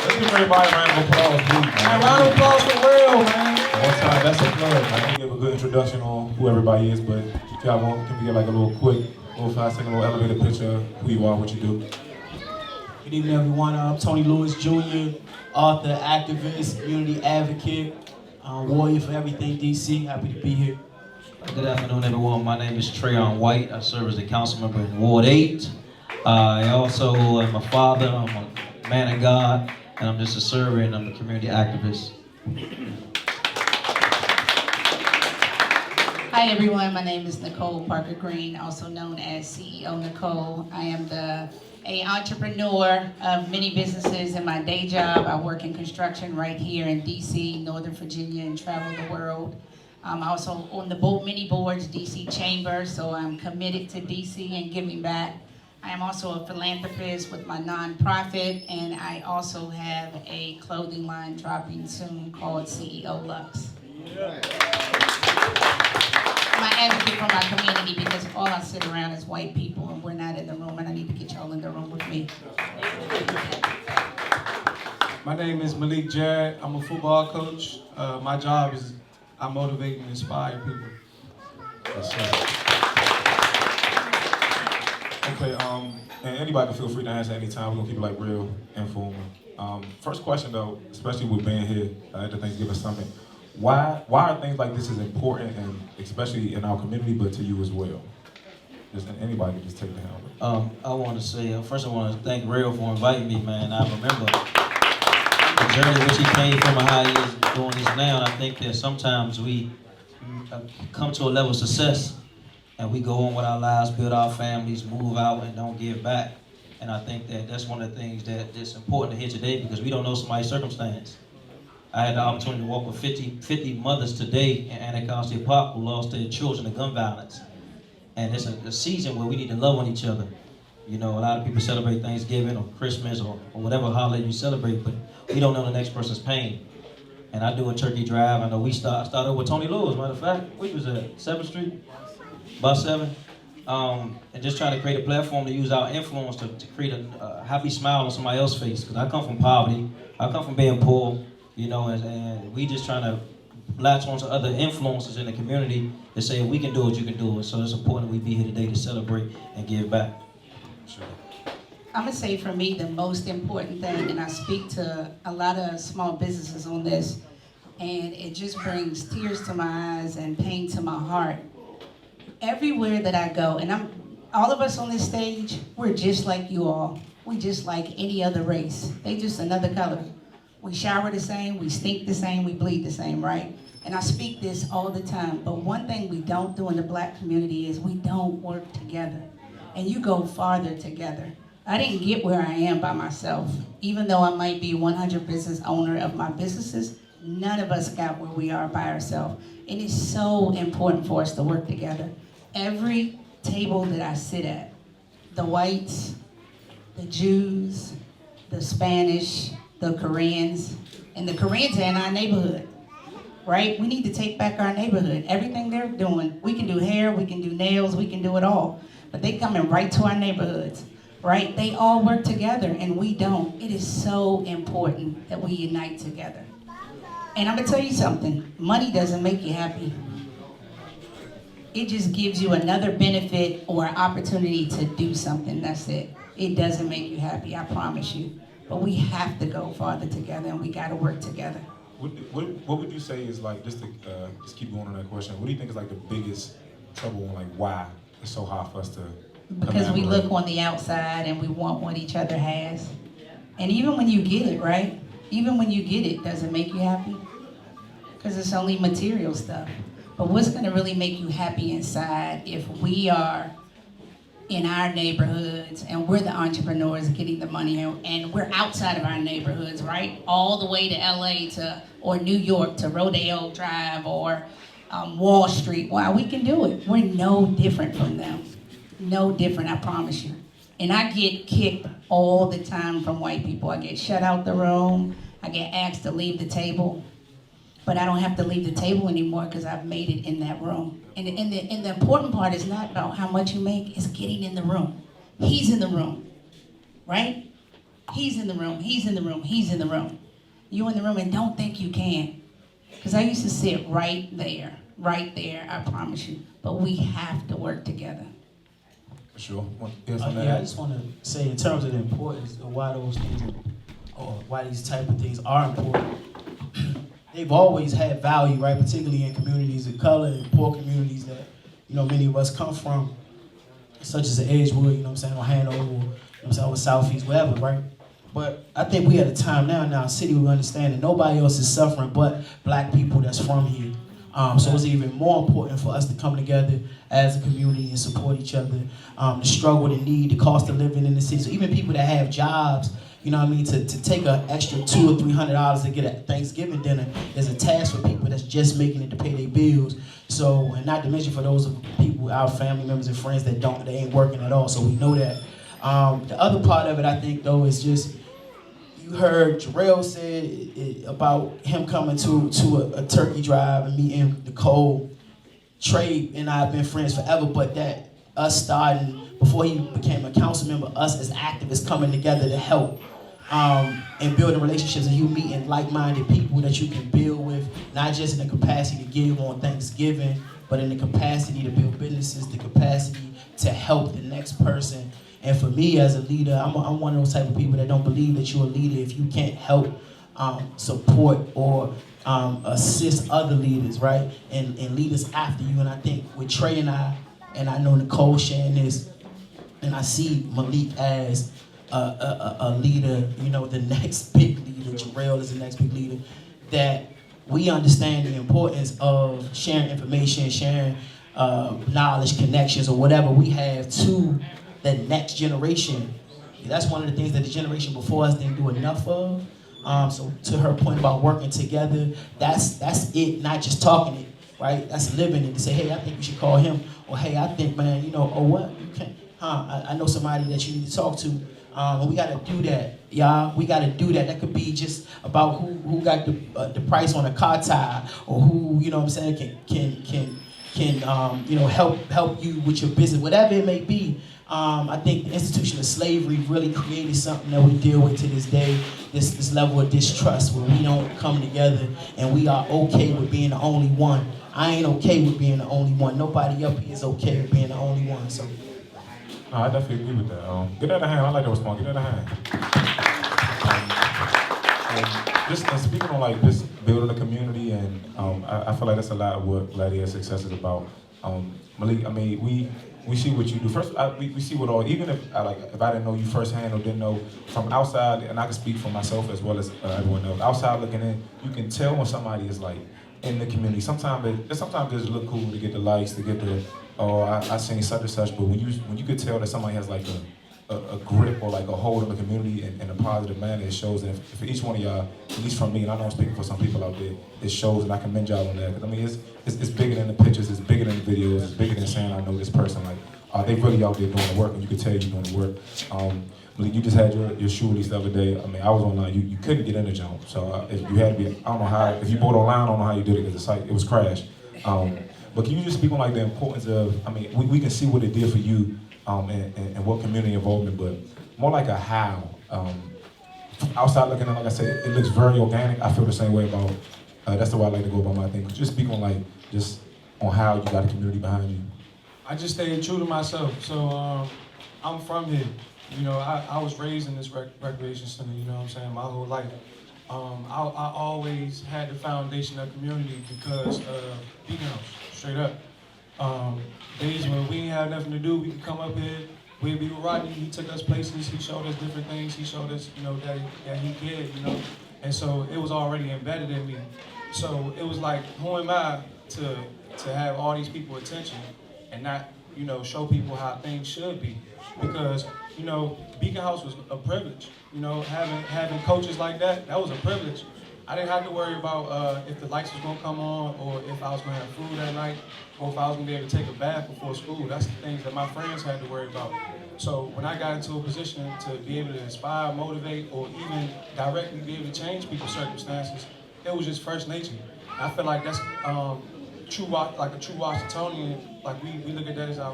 Let's give everybody a round of applause, please, man. Round of applause for real, man. One time, that's a plug. I can give a good introduction on who everybody is, but if y'all want, can we get like a little quick, little 5-second, little elevator picture of who you are, what you do? Good evening, everyone. I'm Tony Lewis Jr., author, activist, community advocate, warrior for everything DC. Happy to be here. Good afternoon, everyone. My name is TRAYON WHITE. I serve as a council member in Ward 8. I also am a father, I'm a man of God, and I'm just a server and I'm a community activist. Hi everyone, my name is NECOLE Parker Green, also known as CEO NECOLE. I am an entrepreneur of many businesses in my day job. I work in construction right here in DC, Northern Virginia, and travel the world. I'm also on the many boards, DC Chamber, so I'm committed to DC and giving back. I am also a philanthropist with my nonprofit, and I also have a clothing line dropping soon called CEO Lux. I'm an advocate for my community because all I sit around is white people and we're not in the room, and I need to get y'all in the room with me. My name is MALIK JARRET. I'm a football coach. My job is I motivate and inspire people. Yes, sir. Okay, and anybody can feel free to answer anytime. We're gonna keep it like real informal. First question though, especially with being here at the Thanksgiving Summit, why are things like this as important, and especially in our community, but to you as well? Just anybody can just take the helm. I want to say, first I want to thank Rail for inviting me, man. I remember the journey which he came from and how he is doing this now, and I think that sometimes we come to a level of success and we go on with our lives, build our families, move out, and don't give back. And I think that that's one of the things that's important to hear today, because we don't know somebody's circumstance. I had the opportunity to walk with 50 mothers today in Anacostia Park who lost their children to gun violence. And it's a season where we need to love on each other. You know, a lot of people celebrate Thanksgiving or Christmas or whatever holiday you celebrate, but we don't know the next person's pain. And I do a turkey drive. I know we started with Tony Lewis, matter of fact. We was at 7th Street, about 7. And just trying to create a platform to use our influence to create a happy smile on somebody else's face. Because I come from poverty, I come from being poor, you know, and we just trying to latch onto other influences in the community to say, if we can do it, you can do it. So it's important we be here today to celebrate and give back. Sure. I'm gonna say for me the most important thing, and I speak to a lot of small businesses on this, and it just brings tears to my eyes and pain to my heart. Everywhere that I go, and all of us on this stage, we're just like you all. We just like any other race. They just another color. We shower the same, we stink the same, we bleed the same, right? And I speak this all the time, but one thing we don't do in the black community is we don't work together. And you go farther together. I didn't get where I am by myself. Even though I might be 100 business owner of my businesses, none of us got where we are by ourselves. It is so important for us to work together. Every table that I sit at, the whites, the Jews, the Spanish, the Koreans, and the Koreans are in our neighborhood, right? We need to take back our neighborhood. Everything they're doing, we can do hair, we can do nails, we can do it all. But they coming right to our neighborhoods, right? They all work together and we don't. It is so important that we unite together. And I'm gonna tell you something, money doesn't make you happy. It just gives you another benefit or an opportunity to do something, that's it. It doesn't make you happy, I promise you. But we have to go farther together and we gotta work together. What would you say is like, just to just keep going on that question, what do you think is like the biggest trouble and like why it's so hard for us to Because we look on the outside and we want what each other has. And even when you get it, right? Even when you get it, does it make you happy? Because it's only material stuff. But what's gonna really make you happy inside if we are in our neighborhoods and we're the entrepreneurs getting the money and we're outside of our neighborhoods, right? All the way to LA or New York to Rodeo Drive or Wall Street. Wow, we can do it. We're no different from them. No different, I promise you. And I get kicked all the time from white people. I get shut out the room. I get asked to leave the table. But I don't have to leave the table anymore because I've made it in that room. And the important part is not about how much you make, it's getting in the room. He's in the room, right? he's in the room, he's in the room, he's in the room. You in the room and don't think you can. Because I used to sit right there, I promise you. But we have to work together. For sure. Yeah, I just want to say in terms of the importance of why those things, or why these type of things are important. They've always had value, right? Particularly in communities of color and poor communities that, many of us come from, such as the Edgewood, or Hanover, or Southeast, wherever, right? But I think we at a time now in our city we understand that nobody else is suffering but black people that's from here. So it's even more important for us to come together as a community and support each other. The struggle, the need, the cost of living in the city. So even people that have jobs, to take an extra $200 or $300 to get a Thanksgiving dinner is a task for people that's just making it to pay their bills. So, and not to mention for those people, our family members and friends that they ain't working at all. So we know that. The other part of it, I think, though, is just, you heard Jarrell said about him coming to a turkey drive and meeting NECOLE. Trey and I have been friends forever, but that us starting, before he became a council member, us as activists coming together to help and building relationships, and you meeting like-minded people that you can build with, not just in the capacity to give on Thanksgiving, but in the capacity to build businesses, the capacity to help the next person. And for me as a leader, I'm one of those type of people that don't believe that you're a leader if you can't help support or assist other leaders, right? And leaders after you. And I think with Trey and I know NECOLE sharing this, and I see Malik as a leader, the next big leader, Jarrell is the next big leader, that we understand the importance of sharing information, sharing knowledge, connections, or whatever we have to the next generation. That's one of the things that the generation before us didn't do enough of. So to her point about working together, that's it, not just talking it, right? That's living it, to say, hey, I think you should call him, or hey, I think, man, or what, you can, I know somebody that you need to talk to. And we gotta do that, y'all. We gotta do that. That could be just about who got the price on a car tire, or who, can help you with your business, whatever it may be. I think the institution of slavery really created something that we deal with to this day, this level of distrust where we don't come together and we are okay with being the only one. I ain't okay with being the only one. Nobody up here is okay with being the only one. So. No, I definitely agree with that. Get out of hand. I like that response. Get out of hand. And speaking on like this building a community, and I feel like that's a lot of what Gladiator Success is about. Malik, I mean, we see what you do. First, we see what all, even if I didn't know you firsthand or didn't know from outside, and I can speak for myself as well as everyone else. Outside looking in, you can tell when somebody is like in the community. Sometimes it just look cool to get the likes, to get the, I seen such and such, but when you could tell that somebody has like a grip or like a hold on the community in a positive manner, it shows that if each one of y'all, at least from me, and I know I'm speaking for some people out there, it shows, and I commend y'all on that. Because I mean, it's bigger than the pictures, it's bigger than the videos, it's bigger than saying I know this person. Like, they really out there doing the work, and you can tell you're doing the work. Malik, you just had your shoe release the other day. I mean, I was online. You couldn't get in the jump, so if you had to be, I don't know how. If you bought online, I don't know how you did it because the site it was crashed. But can you just speak on like the importance of? I mean, we can see what it did for you. And what community involvement, but more like a how. Outside looking in, like I said, it looks very organic. I feel the same way about, that's the way I like to go about my thing. Just speak on like, just on how you got a community behind you. I just stayed true to myself. So I'm from here. I was raised in this recreation center, you know what I'm saying, my whole life. I always had the foundation of community because of Beacon House, straight up. Days when we didn't have nothing to do, we could come up here, we'd be with Rodney, he took us places, he showed us different things, he showed us, that he cared, and so it was already embedded in me. So it was like, who am I to have all these people attention and not, show people how things should be? Because, Beacon House was a privilege, having coaches like that was a privilege. I didn't have to worry about if the lights was gonna come on, or if I was gonna have food that night, or if I was gonna be able to take a bath before school. That's the things that my friends had to worry about. So when I got into a position to be able to inspire, motivate, or even directly be able to change people's circumstances, it was just first nature. I feel like that's a true Washingtonian. Like we look at that as our